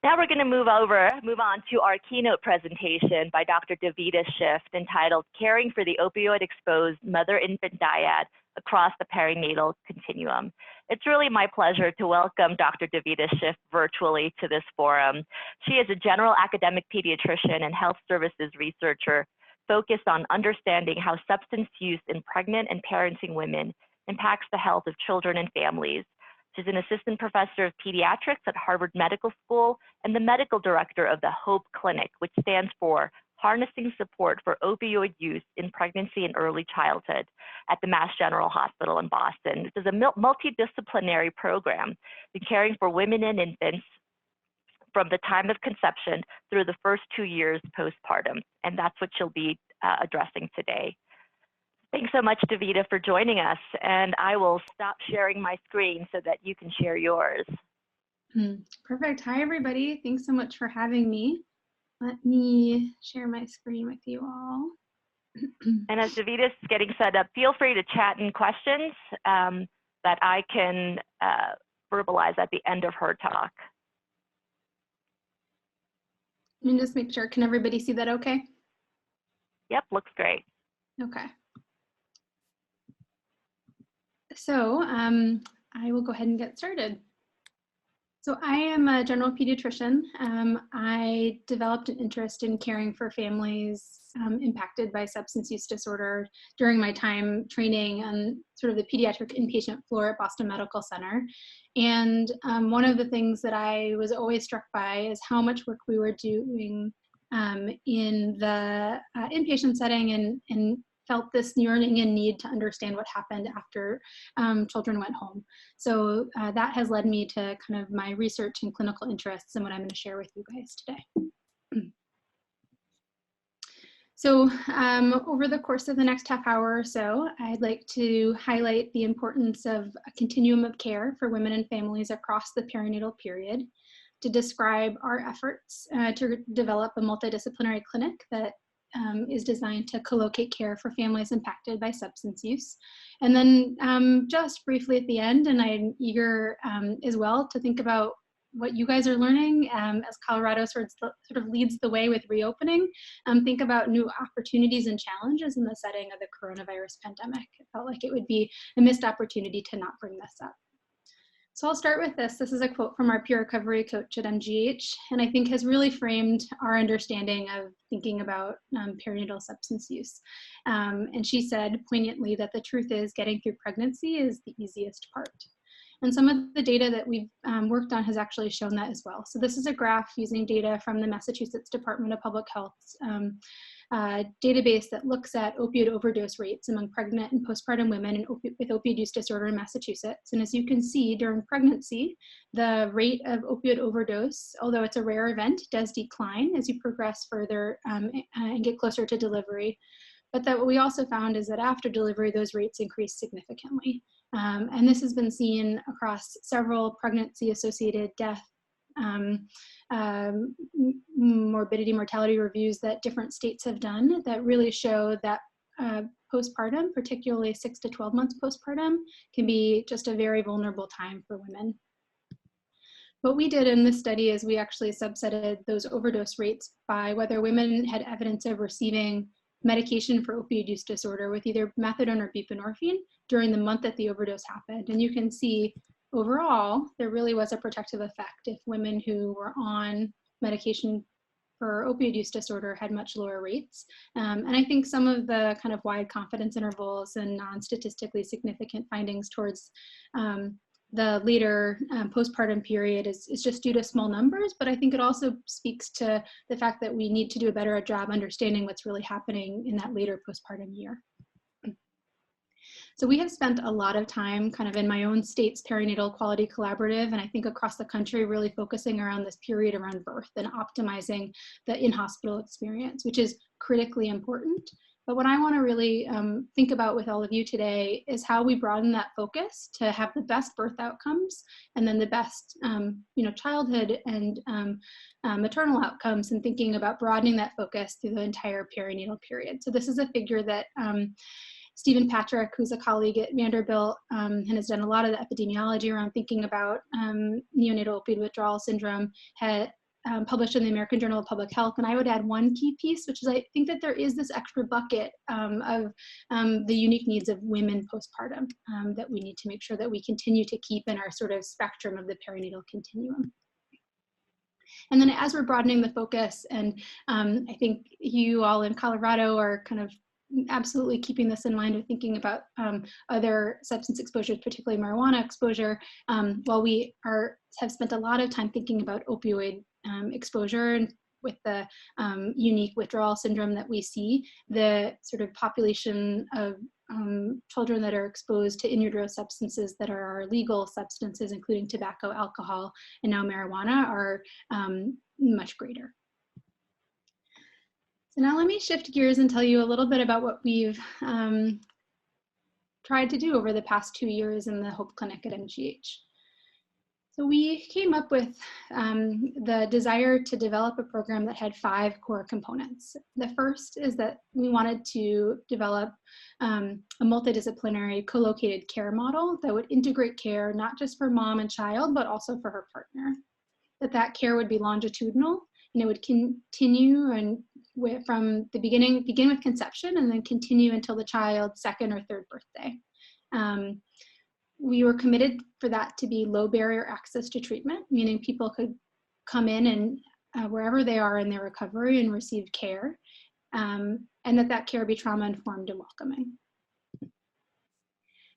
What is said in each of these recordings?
Now we're going to move on to our keynote presentation by Dr. Davida Schiff entitled Caring for the Opioid-Exposed Mother-Infant Dyad Across the Perinatal Continuum. It's really my pleasure to welcome Dr. Davida Schiff virtually to this forum. She is a general academic pediatrician and health services researcher focused on understanding how substance use in pregnant and parenting women impacts the health of children and families. She's an assistant professor of pediatrics at Harvard Medical School and the medical director of the HOPE Clinic, which stands for Harnessing Support for Opioid Use in Pregnancy and Early Childhood at the Mass General Hospital in Boston. This is a multidisciplinary program caring for women and infants from the time of conception through the first 2 years postpartum, and that's what she'll be addressing today. Thanks so much, Davida, for joining us, and I will stop sharing my screen so that you can share yours. Perfect. Hi, everybody. Thanks so much for having me. Let me share my screen with you all. And as Davida's getting set up, feel free to chat in questions that I can verbalize at the end of her talk. Let me just make sure. Can everybody see that okay? Yep, looks great. Okay. So I will go ahead and get started. So I am a general pediatrician. I developed an interest in caring for families impacted by substance use disorder during my time training on sort of the pediatric inpatient floor at Boston Medical Center. And one of the things that I was always struck by is how much work we were doing in the inpatient setting and felt this yearning and need to understand what happened after children went home. So that has led me to kind of my research and clinical interests and what I'm going to share with you guys today. So over the course of the next half hour or so, I'd like to highlight the importance of a continuum of care for women and families across the perinatal period, to describe our efforts to develop a multidisciplinary clinic that is designed to co-locate care for families impacted by substance use. And then just briefly at the end, and I'm eager as well to think about what you guys are learning as Colorado sort of leads the way with reopening, think about new opportunities and challenges in the setting of the coronavirus pandemic. It felt like it would be a missed opportunity to not bring this up. So I'll start with this. This is a quote from our peer recovery coach at MGH, and I think has really framed our understanding of thinking about perinatal substance use. And she said poignantly that the truth is getting through pregnancy is the easiest part. And some of the data that we've worked on has actually shown that as well. So this is a graph using data from the Massachusetts Department of Public Health's database that looks at opioid overdose rates among pregnant and postpartum women with opioid use disorder in Massachusetts. And as you can see, during pregnancy, the rate of opioid overdose, although it's a rare event, does decline as you progress further and get closer to delivery. But that what we also found is that after delivery, those rates increase significantly. And this has been seen across several pregnancy-associated death morbidity, mortality reviews that different states have done that really show that postpartum, particularly 6 to 12 months postpartum, can be just a very vulnerable time for women. What we did in this study is we actually subsetted those overdose rates by whether women had evidence of receiving medication for opioid use disorder with either methadone or buprenorphine during the month that the overdose happened. And you can see overall, there really was a protective effect if women who were on medication for opioid use disorder had much lower rates. And I think some of the kind of wide confidence intervals and non-statistically significant findings towards the later postpartum period is just due to small numbers, but I think it also speaks to the fact that we need to do a better job understanding what's really happening in that later postpartum year. So we have spent a lot of time kind of in my own state's perinatal quality collaborative, and I think across the country, really focusing around this period around birth and optimizing the in-hospital experience, which is critically important. But what I want to really think about with all of you today is how we broaden that focus to have the best birth outcomes and then the best childhood and maternal outcomes, and thinking about broadening that focus through the entire perinatal period. So this is a figure that Stephen Patrick, who's a colleague at Vanderbilt and has done a lot of the epidemiology around thinking about neonatal opioid withdrawal syndrome, had published in the American Journal of Public Health. And I would add one key piece, which is I think that there is this extra bucket of the unique needs of women postpartum that we need to make sure that we continue to keep in our sort of spectrum of the perinatal continuum. And then as we're broadening the focus, and I think you all in Colorado are kind of absolutely keeping this in mind with thinking about other substance exposures, particularly marijuana exposure, while we have spent a lot of time thinking about opioid exposure and with the unique withdrawal syndrome that we see, the sort of population of children that are exposed to in utero substances that are our legal substances, including tobacco, alcohol, and now marijuana, are much greater. So now let me shift gears and tell you a little bit about what we've tried to do over the past 2 years in the Hope Clinic at MGH. So we came up with the desire to develop a program that had 5 core components. The first is that we wanted to develop a multidisciplinary co-located care model that would integrate care not just for mom and child, but also for her partner. That care would be longitudinal, and it would continue and from the begin with conception and then continue until the child's 2nd or 3rd birthday. We were committed for that to be low barrier access to treatment, meaning people could come in and wherever they are in their recovery and receive care, and that care be trauma informed and welcoming.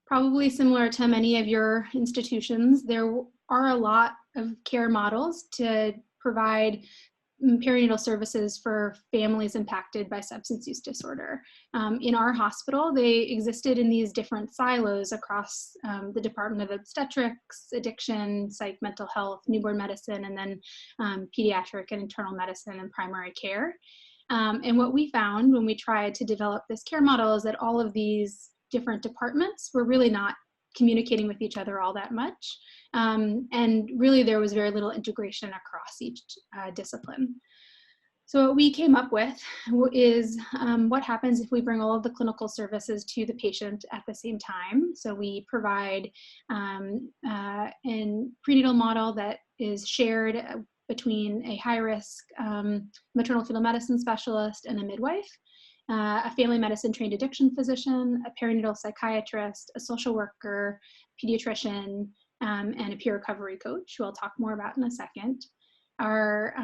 Probably similar to many of your institutions, there are a lot of care models to provide perinatal services for families impacted by substance use disorder. In our hospital, they existed in these different silos across the Department of Obstetrics, Addiction, Psych, Mental Health, Newborn Medicine, and then Pediatric and Internal Medicine and Primary Care. And what we found when we tried to develop this care model is that all of these different departments were really not communicating with each other all that much. And really there was very little integration across each discipline. So what we came up with is what happens if we bring all of the clinical services to the patient at the same time. So we provide a prenatal model that is shared between a high-risk maternal fetal medicine specialist and a midwife, a family medicine trained addiction physician, a perinatal psychiatrist, a social worker, pediatrician, and a peer recovery coach, who I'll talk more about in a second. Our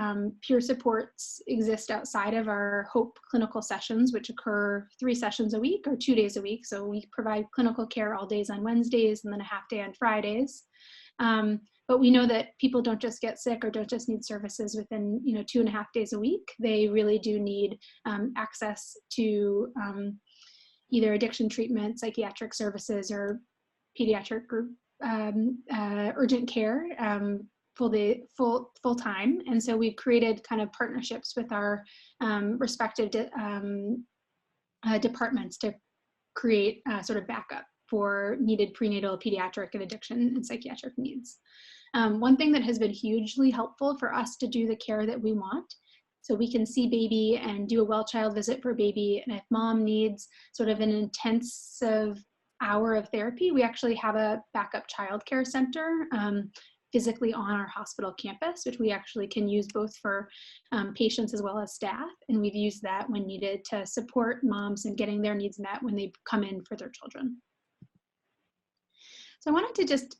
peer supports exist outside of our HOPE clinical sessions, which occur 3 sessions a week or 2 days a week. So we provide clinical care all days on Wednesdays and then a half day on Fridays. But we know that people don't just get sick or don't just need services within 2.5 days a week. They really do need access to either addiction treatment, psychiatric services, or pediatric group urgent care full time. And so we've created kind of partnerships with our respective departments to create sort of backup for needed prenatal, pediatric, and addiction and psychiatric needs. One thing that has been hugely helpful for us to do the care that we want, so we can see baby and do a well child visit for baby, and if mom needs sort of an intensive hour of therapy, we actually have a backup childcare center physically on our hospital campus, which we actually can use both for patients as well as staff. And we've used that when needed to support moms in getting their needs met when they come in for their children. So I wanted to just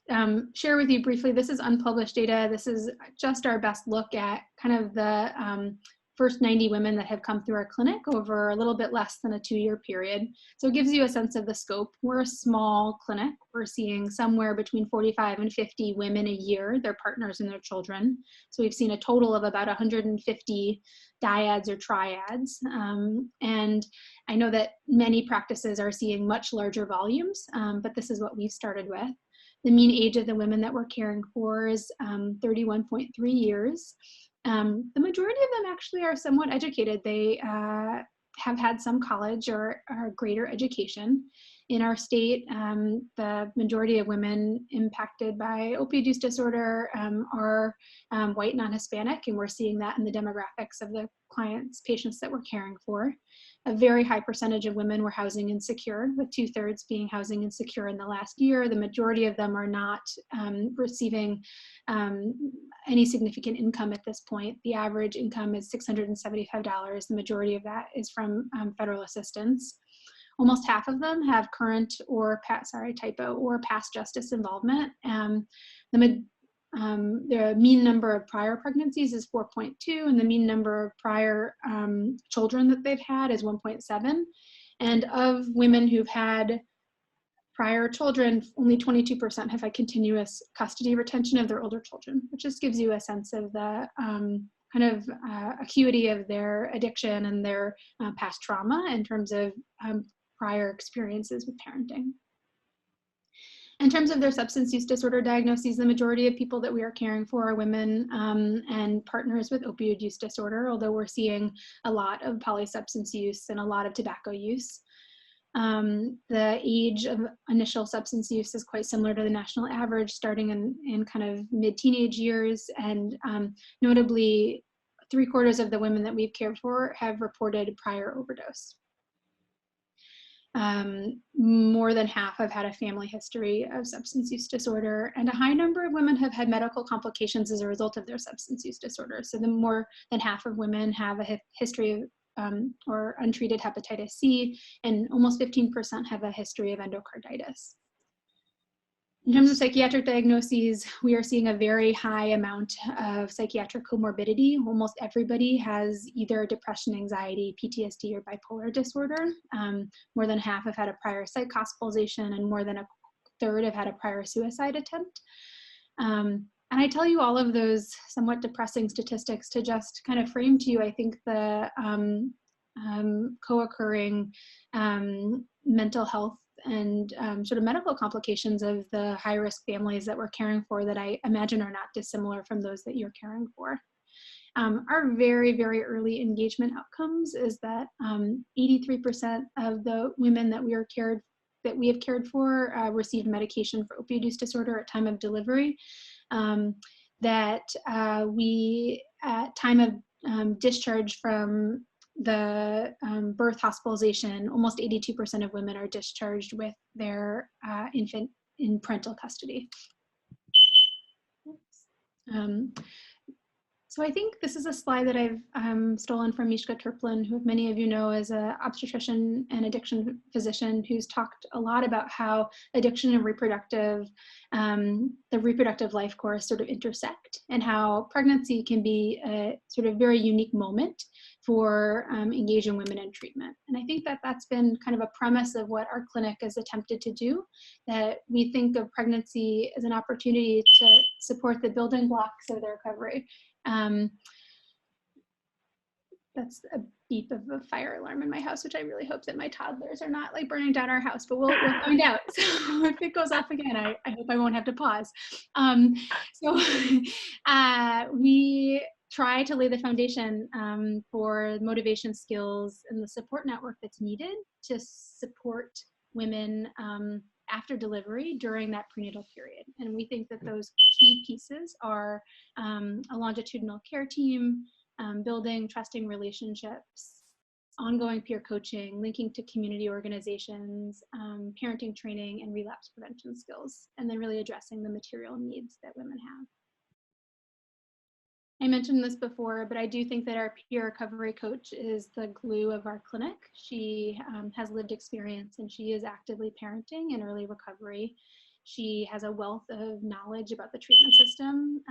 share with you briefly, this is unpublished data. This is just our best look at kind of the first 90 women that have come through our clinic over a little bit less than a 2-year period. So it gives you a sense of the scope. We're a small clinic. We're seeing somewhere between 45 and 50 women a year, their partners and their children. So we've seen a total of about 150 dyads or triads. And I know that many practices are seeing much larger volumes, but this is what we've started with. The mean age of the women that we're caring for is 31.3 years. The majority of them actually are somewhat educated. They have had some college or greater education. In our state, the majority of women impacted by opioid use disorder are white, non-Hispanic, and we're seeing that in the demographics of the patients that we're caring for. A very high percentage of women were housing insecure, with 2/3 being housing insecure in the last year. The majority of them are not receiving any significant income at this point. The average income is $675. The majority of that is from federal assistance. Almost half of them have current or past justice involvement. The mean number of prior pregnancies is 4.2, and the mean number of prior children that they've had is 1.7. And of women who've had prior children, only 22% have had continuous custody retention of their older children, which just gives you a sense of the acuity of their addiction and their past trauma in terms of prior experiences with parenting. In terms of their substance use disorder diagnoses, the majority of people that we are caring for are women and partners with opioid use disorder, although we're seeing a lot of polysubstance use and a lot of tobacco use. The age of initial substance use is quite similar to the national average, starting in kind of mid-teenage years, and notably 3/4 of the women that we've cared for have reported prior overdose. More than half have had a family history of substance use disorder, and a high number of women have had medical complications as a result of their substance use disorder. So the more than half of women have a history of or untreated hepatitis C, and almost 15% have a history of endocarditis. In terms of psychiatric diagnoses, we are seeing a very high amount of psychiatric comorbidity. Almost everybody has either depression, anxiety, PTSD, or bipolar disorder. More than half have had a prior psych hospitalization, and more than 1/3 have had a prior suicide attempt. And I tell you all of those somewhat depressing statistics to just kind of frame to you, I think, the co-occurring mental health and sort of medical complications of the high-risk families that we're caring for that I imagine are not dissimilar from those that you're caring for. Our very, very early engagement outcomes is that 83% of the women that we have cared for received medication for opioid use disorder at time of delivery. We, at time of discharge from the birth hospitalization, almost 82% of women are discharged with their infant in parental custody. So I think this is a slide that I've stolen from Mishka Turplin, who many of you know as an obstetrician and addiction physician, who's talked a lot about how addiction and the reproductive life course sort of intersect, and how pregnancy can be a sort of very unique moment for engaging women in treatment. And I think that that's been kind of a premise of what our clinic has attempted to do, that we think of pregnancy as an opportunity to support the building blocks of their recovery. That's a beep of a fire alarm in my house, which I really hope that my toddlers are not like burning down our house, but we'll find out. So if it goes off again, I hope I won't have to pause. We try to lay the foundation for motivation skills and the support network that's needed to support women after delivery during that prenatal period. And we think that those key pieces are a longitudinal care team, building trusting relationships, ongoing peer coaching, linking to community organizations, parenting training, and relapse prevention skills, and then really addressing the material needs that women have. I mentioned this before, but I do think that our peer recovery coach is the glue of our clinic. She has lived experience, and she is actively parenting in early recovery. She has a wealth of knowledge about the treatment system.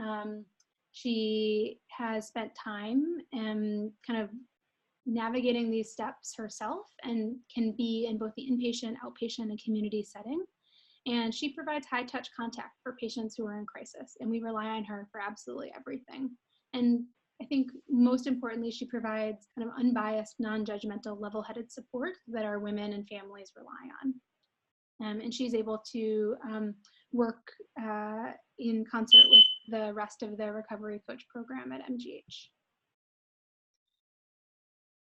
She has spent time kind of navigating these steps herself, and can be in both the inpatient, outpatient, and community setting. And she provides high touch contact for patients who are in crisis, and we rely on her for absolutely everything. And I think most importantly, she provides kind of unbiased, non-judgmental, level-headed support that our women and families rely on. And she's able to work in concert with the rest of the recovery coach program at MGH.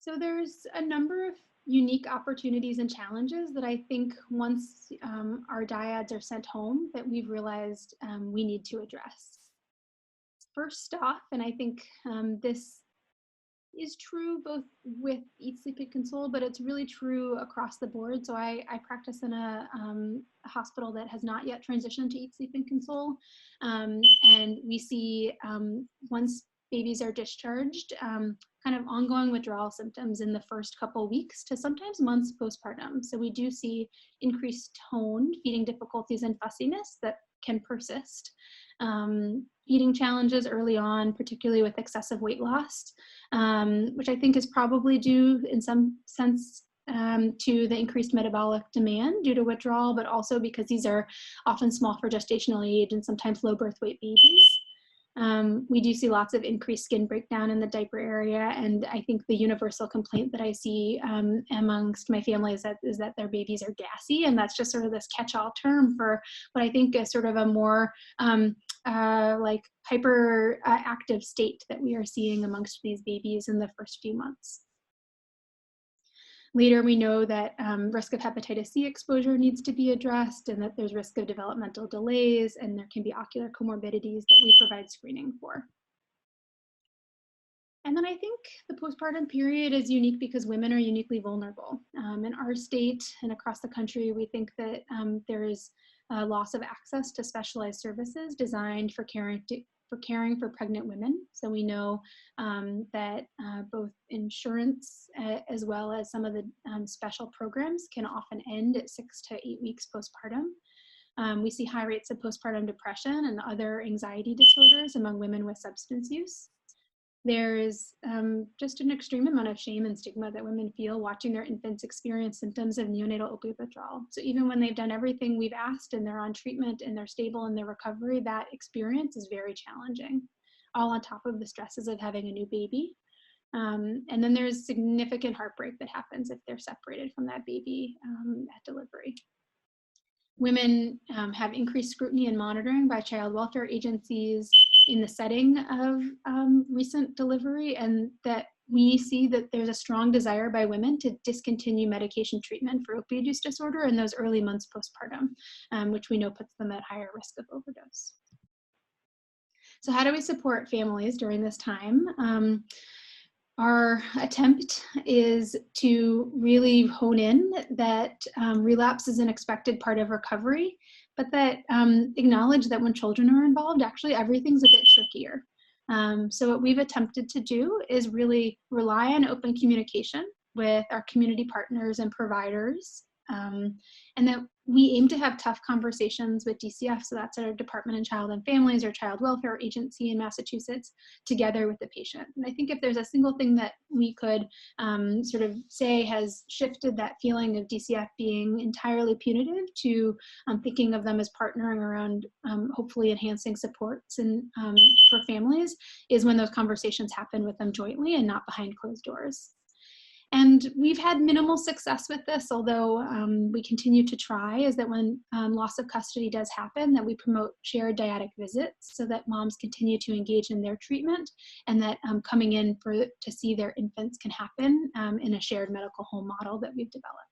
So there's a number of unique opportunities and challenges that I think once our dyads are sent home that we've realized we need to address. First off, and I think this is true both with Eat, Sleep, and Console, but it's really true across the board. So I practice in a hospital that has not yet transitioned to Eat, Sleep, and Console. And we see once babies are discharged, kind of ongoing withdrawal symptoms in the first couple weeks to sometimes months postpartum. So we do see increased tone, feeding difficulties, and fussiness that can persist. Eating challenges early on, particularly with excessive weight loss, which I think is probably due in some sense to the increased metabolic demand due to withdrawal, but also because these are often small for gestational age and sometimes low birth weight babies. We do see lots of increased skin breakdown in the diaper area, and I think the universal complaint that I see amongst my family is that their babies are gassy, and that's just sort of this catch-all term for what I think is sort of a more like hyperactive state that we are seeing amongst these babies in the first few months. Later, we know that risk of hepatitis C exposure needs to be addressed, and that there's risk of developmental delays, and there can be ocular comorbidities that we provide screening for. And then I think the postpartum period is unique because women are uniquely vulnerable. In our state and across the country, we think that there is a loss of access to specialized services designed for caring for pregnant women. So we know that both insurance as well as some of the special programs can often end at 6 to 8 weeks postpartum. We see high rates of postpartum depression and other anxiety disorders among women with substance use. There's just an extreme amount of shame and stigma that women feel watching their infants experience symptoms of neonatal opioid withdrawal. So even when they've done everything we've asked and they're on treatment and they're stable in their recovery, that experience is very challenging, all on top of the stresses of having a new baby. And then there's significant heartbreak that happens if they're separated from that baby at delivery. Women have increased scrutiny and monitoring by child welfare agencies in the setting of recent delivery, and that we see that there's a strong desire by women to discontinue medication treatment for opioid use disorder in those early months postpartum, which we know puts them at higher risk of overdose. So how do we support families during this time? Our attempt is to really hone in that relapse is an expected part of recovery, but that acknowledge that when children are involved, actually everything's a bit trickier. So what we've attempted to do is really rely on open communication with our community partners and providers, and that we aim to have tough conversations with DCF, so that's our Department of Child and Families or Child Welfare Agency in Massachusetts, together with the patient. And I think if there's a single thing that we could sort of say has shifted that feeling of DCF being entirely punitive to thinking of them as partnering around hopefully enhancing supports and for families, is when those conversations happen with them jointly and not behind closed doors. And we've had minimal success with this, although we continue to try, is that when loss of custody does happen, that we promote shared dyadic visits so that moms continue to engage in their treatment, and that coming in to see their infants can happen in a shared medical home model that we've developed.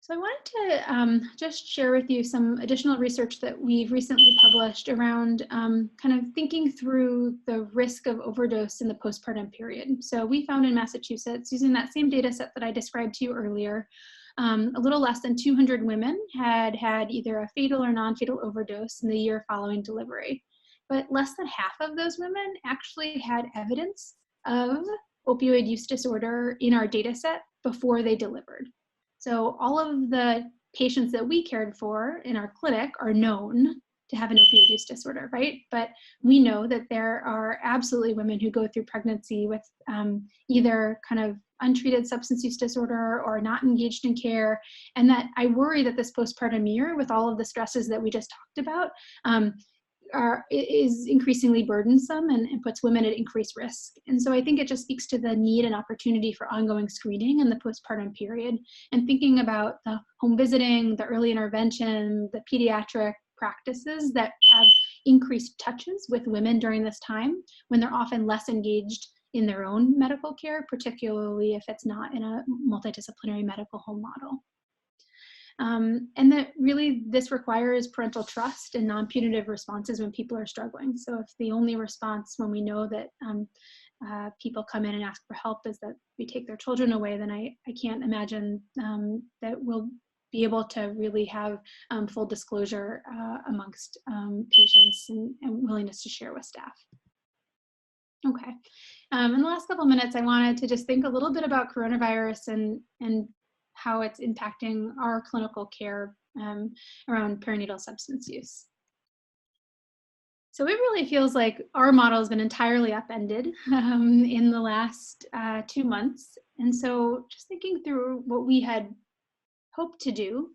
So I wanted to just share with you some additional research that we've recently published around kind of thinking through the risk of overdose in the postpartum period. So we found in Massachusetts, using that same data set that I described to you earlier, a little less than 200 women had either a fatal or non-fatal overdose in the year following delivery. But less than half of those women actually had evidence of opioid use disorder in our data set before they delivered. So all of the patients that we cared for in our clinic are known to have an opioid use disorder, right? But we know that there are absolutely women who go through pregnancy with either kind of untreated substance use disorder or not engaged in care, and that I worry that this postpartum year, with all of the stresses that we just talked about, is increasingly burdensome and puts women at increased risk. And so I think it just speaks to the need and opportunity for ongoing screening in the postpartum period, and thinking about the home visiting, the early intervention, the pediatric practices that have increased touches with women during this time when they're often less engaged in their own medical care, particularly if it's not in a multidisciplinary medical home model. And that really this requires parental trust and non-punitive responses when people are struggling. So if the only response when we know that people come in and ask for help is that we take their children away, then I can't imagine that we'll be able to really have full disclosure amongst patients and willingness to share with staff. Okay. In the last couple of minutes, I wanted to just think a little bit about coronavirus and how it's impacting our clinical care around perinatal substance use. So it really feels like our model has been entirely upended in the last 2 months. And so just thinking through what we had hoped to do,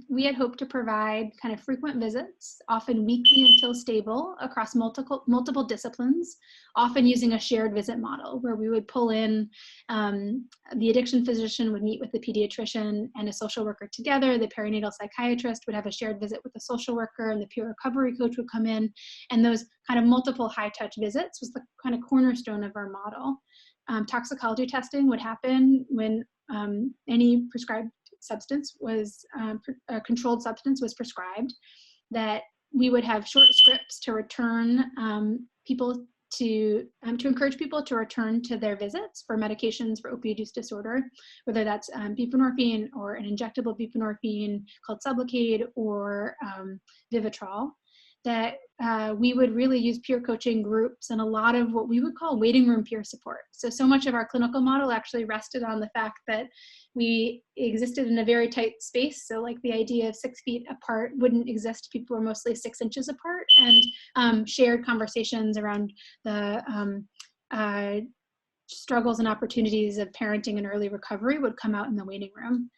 we had hoped to provide kind of frequent visits, often weekly until stable, across multiple disciplines, often using a shared visit model where we would pull in the addiction physician would meet with the pediatrician and a social worker together. The perinatal psychiatrist would have a shared visit with the social worker, and the peer recovery coach would come in. And those kind of multiple high-touch visits was the kind of cornerstone of our model. Toxicology testing would happen when any prescribed substance was a controlled substance was prescribed, that we would have short scripts to return people to encourage people to return to their visits for medications for opioid use disorder, whether that's buprenorphine or an injectable buprenorphine called Sublocade or Vivitrol, that we would really use peer coaching groups and a lot of what we would call waiting room peer support. So much of our clinical model actually rested on the fact that we existed in a very tight space. So like the idea of 6 feet apart wouldn't exist. People were mostly 6 inches apart, and shared conversations around the struggles and opportunities of parenting and early recovery would come out in the waiting room.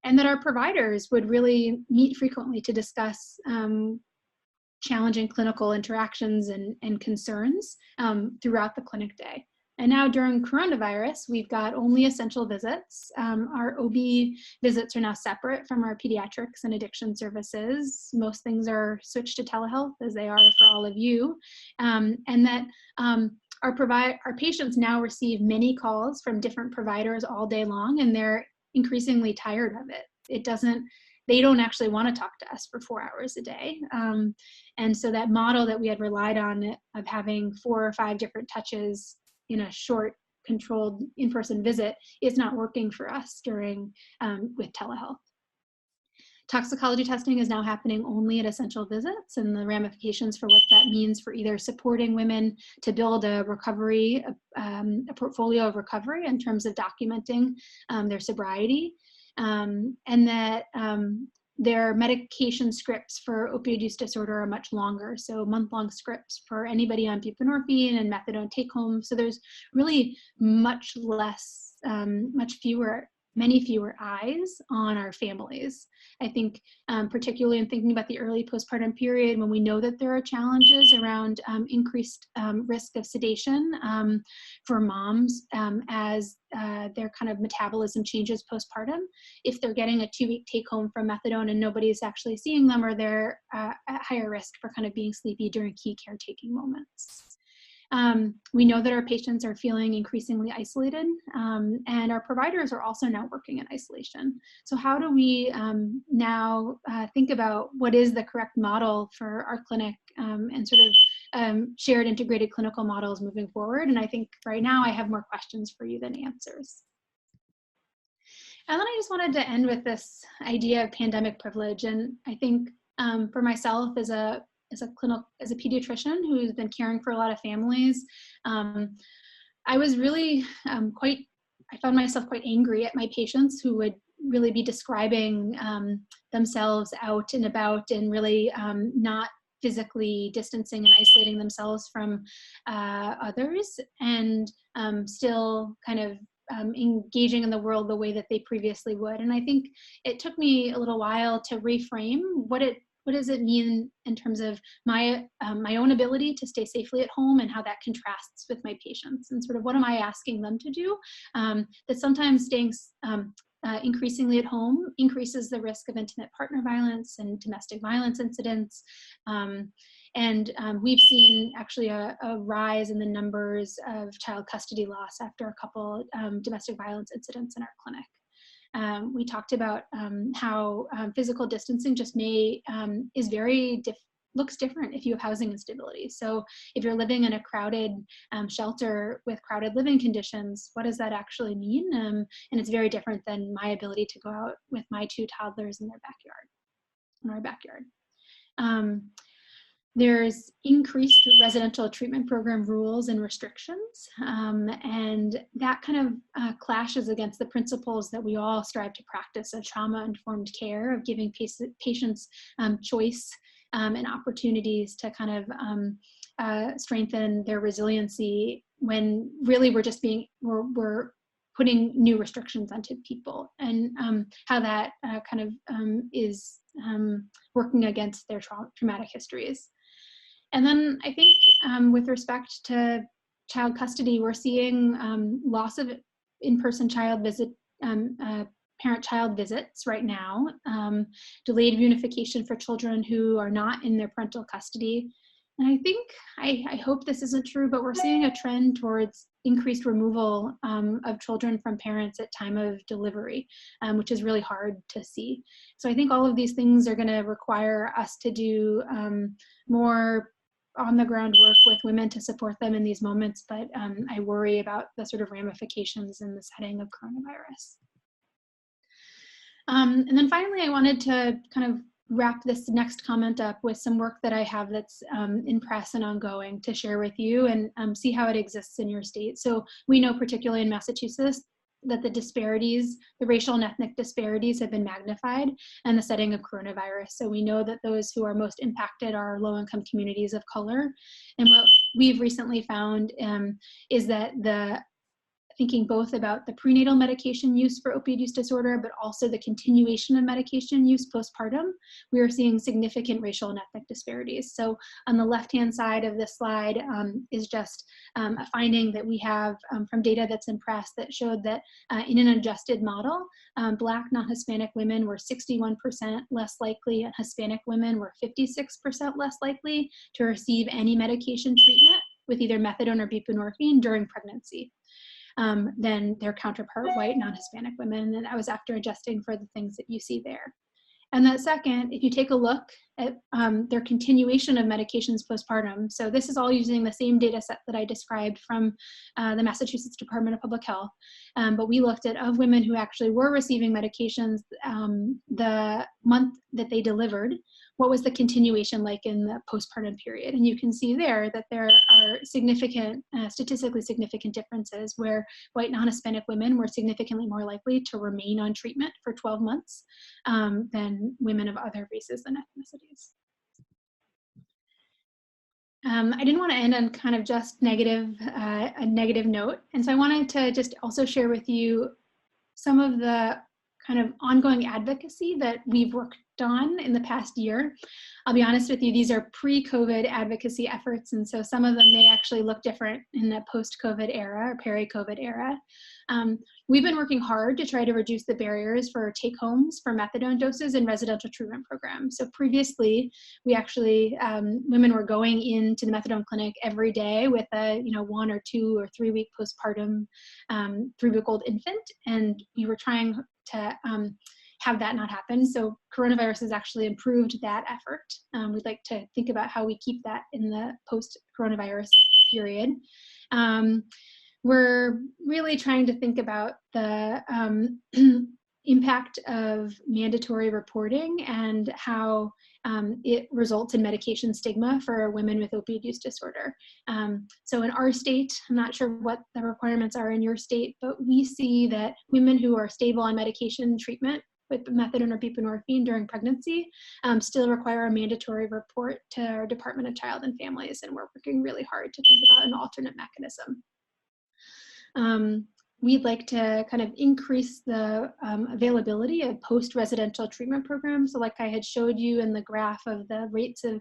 And that our providers would really meet frequently to discuss challenging clinical interactions and concerns throughout the clinic day. And now during coronavirus, we've got only essential visits. Our OB visits are now separate from our pediatrics and addiction services. Most things are switched to telehealth, as they are for all of you. And that our patients now receive many calls from different providers all day long, and they're increasingly tired of it. They don't actually want to talk to us for 4 hours a day. And so that model that we had relied on of having 4 or 5 different touches in a short, controlled in-person visit is not working for us with telehealth. Toxicology testing is now happening only at essential visits, and the ramifications for what that means for either supporting women to build a recovery, a portfolio of recovery in terms of documenting their sobriety, and that their medication scripts for opioid use disorder are much longer, so month-long scripts for anybody on buprenorphine and methadone take-home. So there's really much less, many fewer eyes on our families. I think particularly in thinking about the early postpartum period, when we know that there are challenges around increased risk of sedation for moms as their kind of metabolism changes postpartum. If they're getting a 2-week take home from methadone and nobody's actually seeing them, or they're at higher risk for kind of being sleepy during key caretaking moments. We know that our patients are feeling increasingly isolated, and our providers are also now working in isolation. So how do we now think about what is the correct model for our clinic and sort of shared integrated clinical models moving forward? And I think right now I have more questions for you than answers. And then I just wanted to end with this idea of pandemic privilege. And I think for myself as a pediatrician who's been caring for a lot of families, I was really I found myself quite angry at my patients who would really be describing themselves out and about and really not physically distancing and isolating themselves from others, and still kind of engaging in the world the way that they previously would. And I think it took me a little while to reframe what does it mean in terms of my own ability to stay safely at home and how that contrasts with my patients, and sort of what am I asking them to do that sometimes staying increasingly at home increases the risk of intimate partner violence and domestic violence incidents, And we've seen actually a rise in the numbers of child custody loss after a couple domestic violence incidents in our clinic. We talked about how physical distancing just is very looks different if you have housing instability. So if you're living in a crowded shelter with crowded living conditions, what does that actually mean? And it's very different than my ability to go out with my 2 toddlers in our backyard. There's increased residential treatment program rules and restrictions, and that kind of clashes against the principles that we all strive to practice of trauma-informed care, of giving patients choice and opportunities to kind of strengthen their resiliency, when really we're putting new restrictions onto people, and how that kind of is working against their traumatic histories. And then I think with respect to child custody, we're seeing loss of in-person child visit, parent-child visits right now, delayed reunification for children who are not in their parental custody. And I think, I hope this isn't true, but we're seeing a trend towards increased removal of children from parents at time of delivery, which is really hard to see. So I think all of these things are going to require us to do more on-the-ground work with women to support them in these moments, but I worry about the sort of ramifications in the setting of coronavirus. And then finally, I wanted to kind of wrap this next comment up with some work that I have that's in press and ongoing to share with you, and see how it exists in your state. So we know, particularly in Massachusetts, that the racial and ethnic disparities have been magnified in the setting of coronavirus. So we know that those who are most impacted are low-income communities of color. And what we've recently found is that thinking both about the prenatal medication use for opioid use disorder, but also the continuation of medication use postpartum, we are seeing significant racial and ethnic disparities. So on the left-hand side of this slide is just a finding that we have from data that's in press that showed that in an adjusted model, Black non-Hispanic women were 61% less likely, and Hispanic women were 56% less likely to receive any medication treatment with either methadone or buprenorphine during pregnancy than their counterpart white non-Hispanic women. And that was after adjusting for the things that you see there. And that second, if you take a look at their continuation of medications postpartum, so this is all using the same data set that I described from the Massachusetts Department of Public Health, but we looked at of women who actually were receiving medications the month that they delivered, what was the continuation like in the postpartum period? And you can see there that there are significant, statistically significant differences where white non-Hispanic women were significantly more likely to remain on treatment for 12 months than women of other races and ethnicities. I didn't want to end on kind of just a negative note. And so I wanted to just also share with you some of the kind of ongoing advocacy that we've worked on in the past year. I'll be honest with you, these are pre-COVID advocacy efforts, and so some of them may actually look different in the post-COVID era or peri-COVID era. We've been working hard to try to reduce the barriers for take-homes for methadone doses in residential treatment programs. So previously, we actually, women were going into the methadone clinic every day with a 1 or 2 or 3 week postpartum 3-week-old infant, and we were trying to have that not happen. So coronavirus has actually improved that effort. We'd like to think about how we keep that in the post-coronavirus period. We're really trying to think about the impact of mandatory reporting and how it results in medication stigma for women with opioid use disorder. So in our state, I'm not sure what the requirements are in your state, but we see that women who are stable on medication treatment with methadone or buprenorphine during pregnancy still require a mandatory report to our Department of Child and Families, and we're working really hard to think about an alternate mechanism. we'd like to kind of increase the availability of post-residential treatment programs. So like I had showed you in the graph of the rates of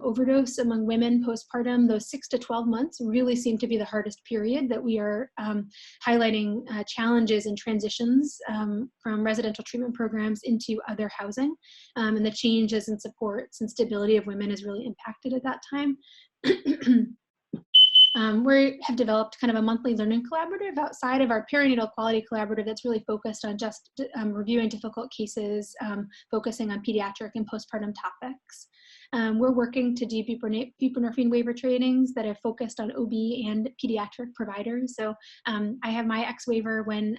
overdose among women postpartum, those 6 to 12 months really seem to be the hardest period that we are highlighting challenges and transitions from residential treatment programs into other housing. And the changes in supports and stability of women is really impacted at that time. We have developed kind of a monthly learning collaborative outside of our perinatal quality collaborative that's really focused on just reviewing difficult cases, focusing on pediatric and postpartum topics. We're working to do buprenorphine waiver trainings that are focused on OB and pediatric providers. So I have my X waiver when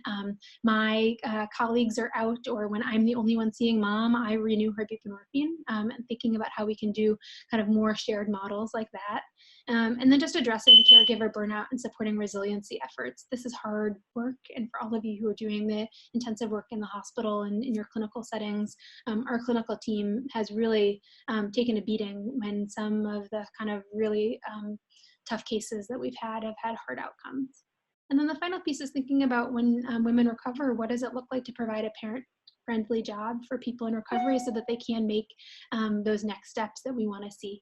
my colleagues are out or when I'm the only one seeing mom, I renew her buprenorphine, and thinking about how we can do kind of more shared models like that. And then just addressing caregiver burnout and supporting resiliency efforts. This is hard work, and for all of you who are doing the intensive work in the hospital and in your clinical settings, our clinical team has really taken a beating when some of the kind of really tough cases that we've had have had hard outcomes. And then the final piece is thinking about when women recover, what does it look like to provide a parent-friendly job for people in recovery so that they can make those next steps that we want to see.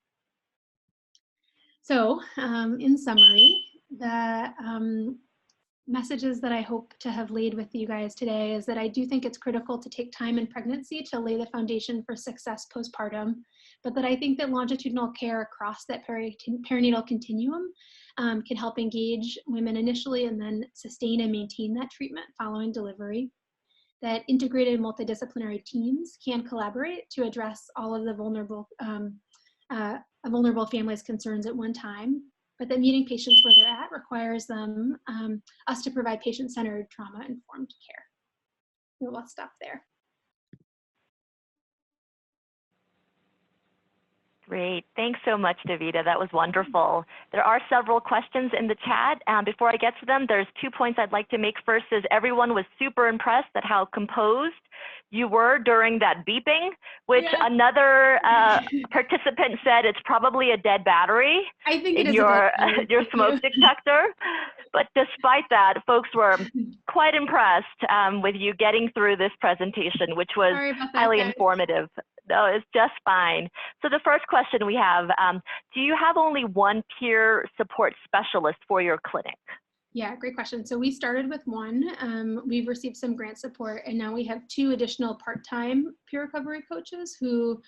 So in summary, the messages that I hope to have laid with you guys today is that I do think it's critical to take time in pregnancy to lay the foundation for success postpartum, but that I think that longitudinal care across that perinatal continuum can help engage women initially and then sustain and maintain that treatment following delivery. That integrated multidisciplinary teams can collaborate to address all of the vulnerable families' concerns at one time, but that meeting patients where they're at requires us to provide patient-centered, trauma-informed care. We'll stop there. Great. Thanks so much, Davida. That was wonderful. There are several questions in the chat. Before I get to them, there's 2 points I'd like to make. First is everyone was super impressed at how composed you were during that beeping, which another participant said it's probably a dead battery in your smoke detector. But despite that, folks were quite impressed with you getting through this presentation, which was highly informative. No, it's just fine. So the first question we have, do you have only one peer support specialist for your clinic? Yeah, great question. So we started with one. We've received some grant support, and now we have 2 additional part-time peer recovery coaches who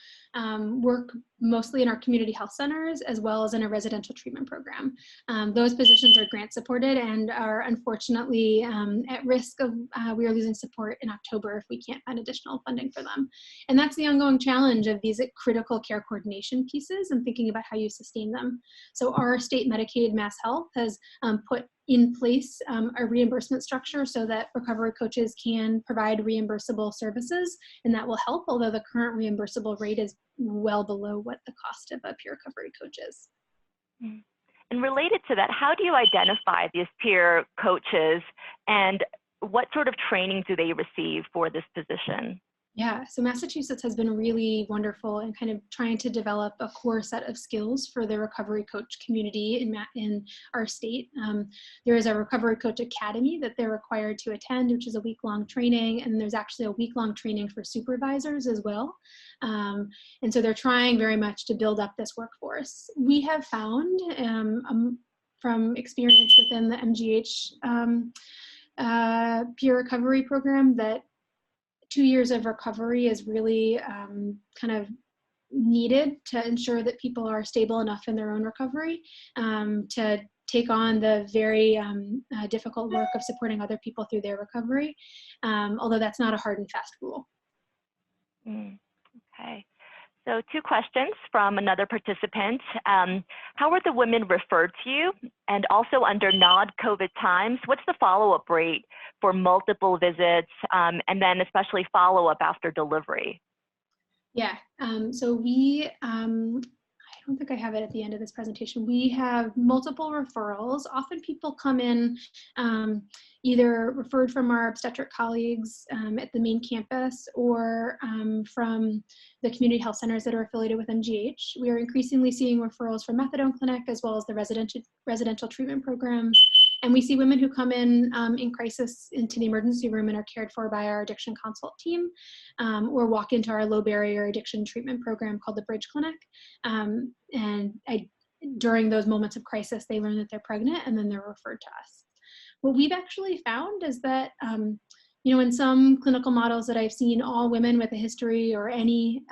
work mostly in our community health centers as well as in a residential treatment program. Those positions are grant supported and are unfortunately at risk of we are losing support in October if we can't find additional funding for them. And that's the ongoing challenge of these critical care coordination pieces and thinking about how you sustain them. So our state Medicaid Mass Health has put in place a reimbursement structure so that recovery coaches can provide reimbursable services, and that will help, although the current reimbursable rate is well below what the cost of a peer recovery coach is. And related to that, how do you identify these peer coaches, and what sort of training do they receive for this position? Yeah, so Massachusetts has been really wonderful in kind of trying to develop a core set of skills for the recovery coach community in our state. There is a recovery coach academy that they're required to attend, which is a week-long training, and there's actually a week-long training for supervisors as well. And so they're trying very much to build up this workforce. We have found from experience within the MGH peer recovery program that 2 years of recovery is really kind of needed to ensure that people are stable enough in their own recovery to take on the very difficult work of supporting other people through their recovery, although that's not a hard and fast rule. Okay. So 2 questions from another participant. How were the women referred to you? And also under non-COVID times, what's the follow-up rate for multiple visits and then especially follow-up after delivery? Yeah, so we, I don't think I have it at the end of this presentation. We have multiple referrals. Often people come in either referred from our obstetric colleagues at the main campus or from the community health centers that are affiliated with MGH. We are increasingly seeing referrals from methadone clinic as well as the residential treatment programs And we see women who come in crisis into the emergency room and are cared for by our addiction consult team, or walk into our low barrier addiction treatment program called the Bridge Clinic. During those moments of crisis, they learn that they're pregnant and then they're referred to us. What we've actually found is that, in some clinical models that I've seen, all women with a history or any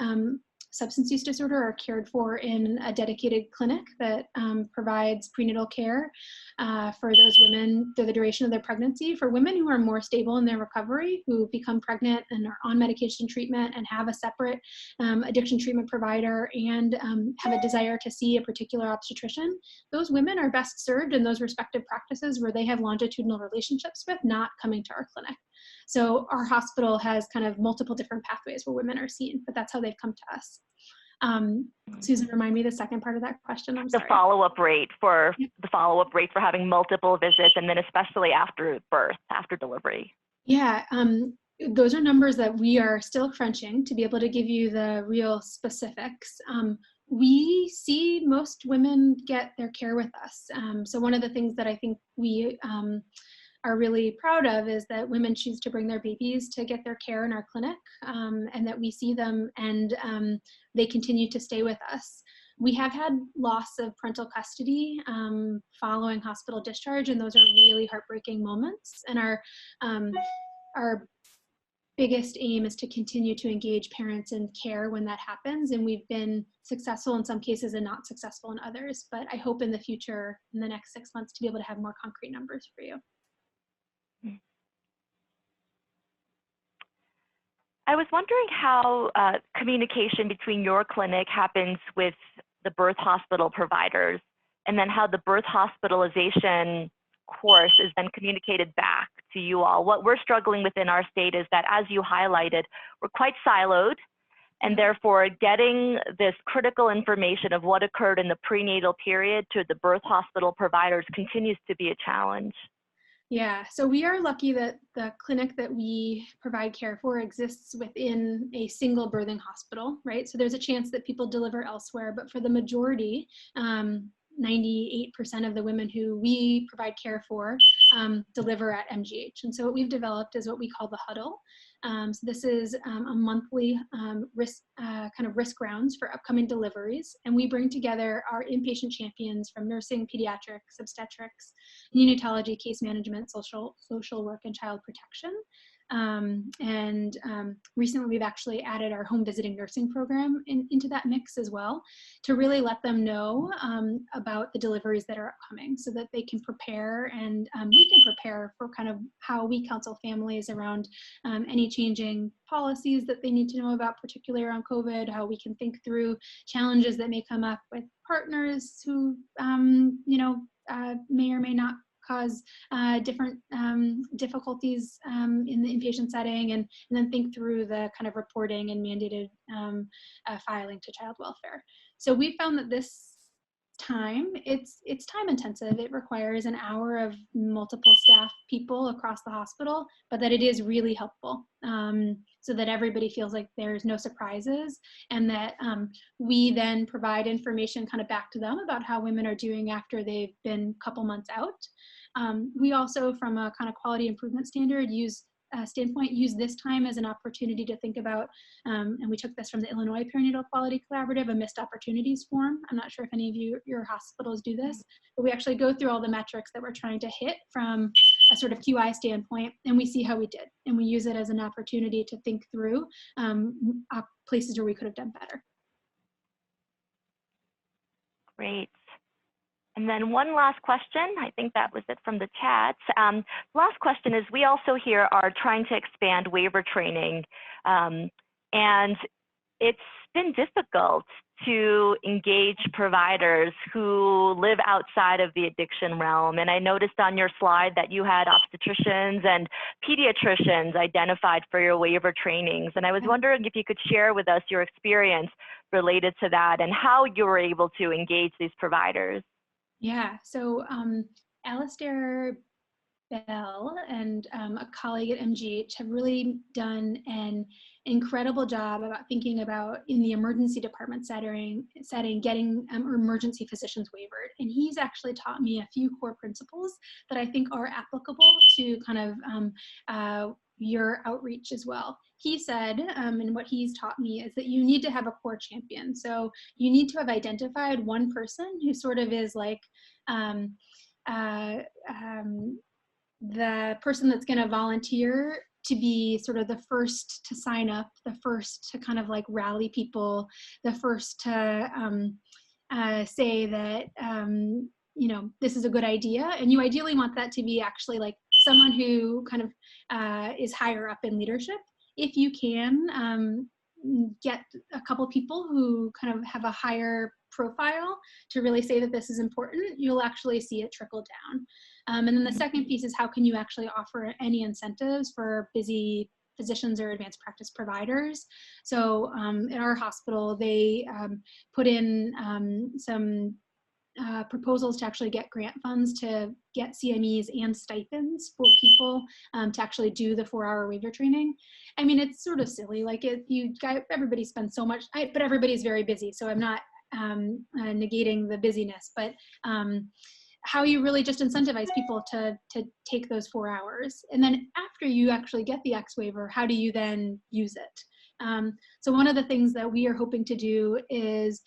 substance use disorder are cared for in a dedicated clinic that provides prenatal care for those women through the duration of their pregnancy. For women who are more stable in their recovery, who become pregnant and are on medication treatment and have a separate addiction treatment provider and have a desire to see a particular obstetrician, those women are best served in those respective practices where they have longitudinal relationships with, not coming to our clinic. So our hospital has kind of multiple different pathways where women are seen, but that's how they've come to us. Susan, remind me the second part of that question. I'm sorry. The follow-up rate for having multiple visits, and then especially after birth, after delivery. Yeah, those are numbers that we are still crunching to be able to give you the real specifics. We see most women get their care with us. So one of the things that I think we are really proud of is that women choose to bring their babies to get their care in our clinic, and that we see them and they continue to stay with us. We have had loss of parental custody following hospital discharge, and those are really heartbreaking moments. And our biggest aim is to continue to engage parents in care when that happens, and we've been successful in some cases and not successful in others. But I hope in the future, in the next 6 months, to be able to have more concrete numbers for you. I was wondering how communication between your clinic happens with the birth hospital providers, and then how the birth hospitalization course is then communicated back to you all. What we're struggling with in our state is that, as you highlighted, we're quite siloed, and therefore getting this critical information of what occurred in the prenatal period to the birth hospital providers continues to be a challenge. Yeah, so we are lucky that the clinic that we provide care for exists within a single birthing hospital, right? So there's a chance that people deliver elsewhere, but for the majority, 98% of the women who we provide care for deliver at MGH. And so what we've developed is what we call the huddle. So this is a monthly risk rounds for upcoming deliveries. And we bring together our inpatient champions from nursing, pediatrics, obstetrics, neonatology, case management, social work, and child protection. Recently we've actually added our home visiting nursing program into that mix as well, to really let them know about the deliveries that are upcoming, so that they can prepare, and we can prepare for kind of how we counsel families around any changing policies that they need to know about, particularly around COVID, how we can think through challenges that may come up with partners who may or may not cause different difficulties in the inpatient setting, and then think through the kind of reporting and mandated filing to child welfare. So we found that this time, it's time intensive. It requires an hour of multiple staff people across the hospital, but that it is really helpful, so that everybody feels like there's no surprises, and that we then provide information kind of back to them about how women are doing after they've been a couple months out. We also, from a kind of quality improvement standpoint, use this time as an opportunity to think about, and we took this from the Illinois Perinatal Quality Collaborative, a missed opportunities form. I'm not sure if any of your hospitals do this, but we actually go through all the metrics that we're trying to hit from a sort of QI standpoint, and we see how we did, and we use it as an opportunity to think through places where we could have done better. Great. And then one last question, I think that was it from the chat. Last question is, we also here are trying to expand waiver training, and it's been difficult to engage providers who live outside of the addiction realm. And I noticed on your slide that you had obstetricians and pediatricians identified for your waiver trainings. And I was wondering if you could share with us your experience related to that and how you were able to engage these providers. Yeah, so Alistair Bell and a colleague at MGH have really done an incredible job about thinking about in the emergency department setting getting emergency physicians waivered. And he's actually taught me a few core principles that I think are applicable to kind of your outreach as well. He said, and what he's taught me is that you need to have a core champion. So you need to have identified one person who sort of is like the person that's going to volunteer to be sort of the first to sign up, the first to kind of like rally people, the first to say that, you know, this is a good idea. And you ideally want that to be actually like someone who kind of is higher up in leadership. If you can get a couple people who kind of have a higher profile to really say that this is important, you'll actually see it trickle down. And then the second piece is how can you actually offer any incentives for busy physicians or advanced practice providers. So at our hospital, they put in some proposals to actually get grant funds to get CMEs and stipends for people to actually do the 4-hour waiver training. I mean, it's sort of silly. Like everybody spends so much, but everybody's very busy. So I'm not negating the busyness, but how you really just incentivize people to take those 4 hours. And then after you actually get the X waiver, how do you then use it? So one of the things that we are hoping to do is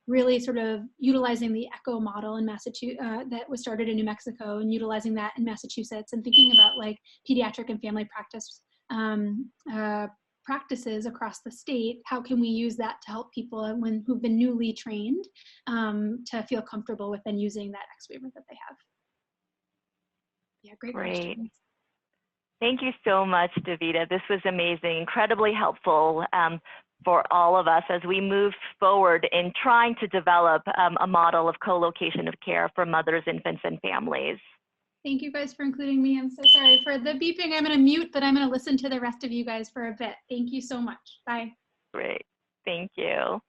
really sort of utilizing the ECHO model in Massachusetts that was started in New Mexico, and utilizing that in Massachusetts, and thinking about like pediatric and family practice practices across the state. How can we use that to help people who've been newly trained to feel comfortable with then using that X waiver that they have? Yeah, great question. Thank you so much, Davida. This was amazing, incredibly helpful for all of us as we move forward in trying to develop a model of co-location of care for mothers, infants, and families. Thank you guys for including me. I'm so sorry for the beeping. I'm going to mute, but I'm going to listen to the rest of you guys for a bit. Thank you so much. Bye. Great. Thank you.